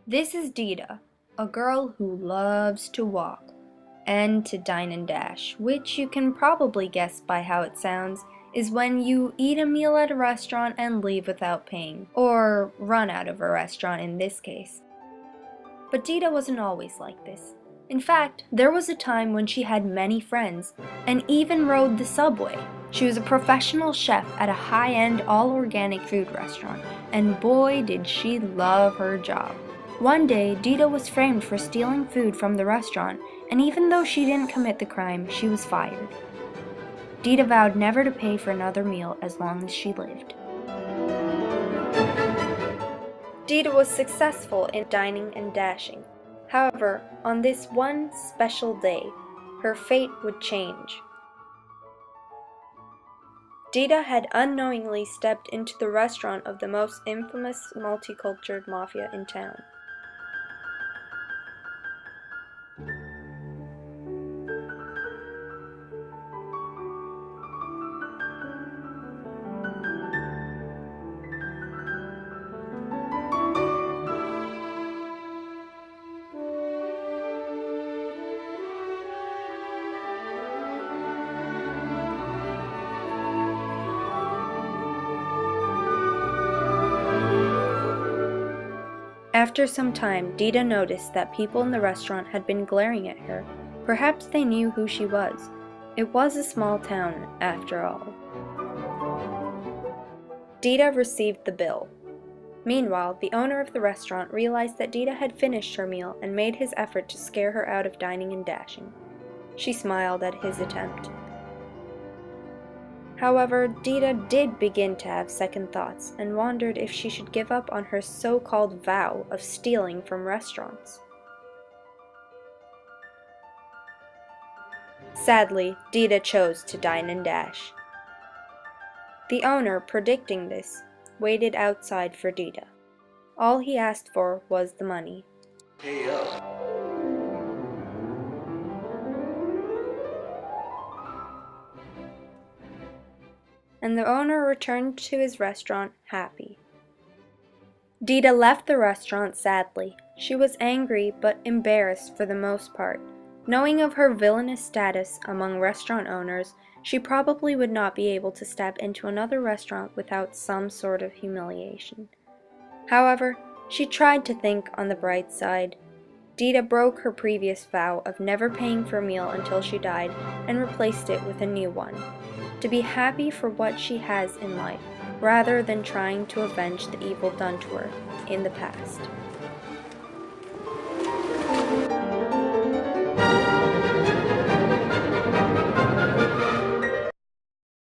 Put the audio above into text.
This is Dita, a girl who loves to walk and to dine and dash, which you can probably guess by how it sounds is when you eat a meal at a restaurant and leave without paying, or run out of a restaurant in this case. But Dita wasn't always like this. In fact, there was a time when she had many friends and even rode the subway. She was a professional chef at a high-end all-organic food restaurant, and boy did she love her job. One day, Dita was framed for stealing food from the restaurant, and even though she didn't commit the crime, she was fired. Dita vowed never to pay for another meal as long as she lived. Dita was successful in dining and dashing. However, on this one special day, her fate would change. Dita had unknowingly stepped into the restaurant of the most infamous multicultural mafia in town. After some time, Dita noticed that people in the restaurant had been glaring at her. Perhaps they knew who she was. It was a small town, after all. Dita received the bill. Meanwhile, the owner of the restaurant realized that Dita had finished her meal and made his effort to scare her out of dining and dashing. She smiled at his attempt. However, Dita did begin to have second thoughts and wondered if she should give up on her so-called vow of stealing from restaurants. Sadly, Dita chose to dine and dash. The owner, predicting this, waited outside for Dita. All he asked for was the money. Hey up. And the owner returned to his restaurant happy. Dita left the restaurant sadly. She was angry but embarrassed for the most part. Knowing of her villainous status among restaurant owners, she probably would not be able to step into another restaurant without some sort of humiliation. However, she tried to think on the bright side. Dita broke her previous vow of never paying for a meal until she died and replaced it with a new one, to be happy for what she has in life, rather than trying to avenge the evil done to her in the past.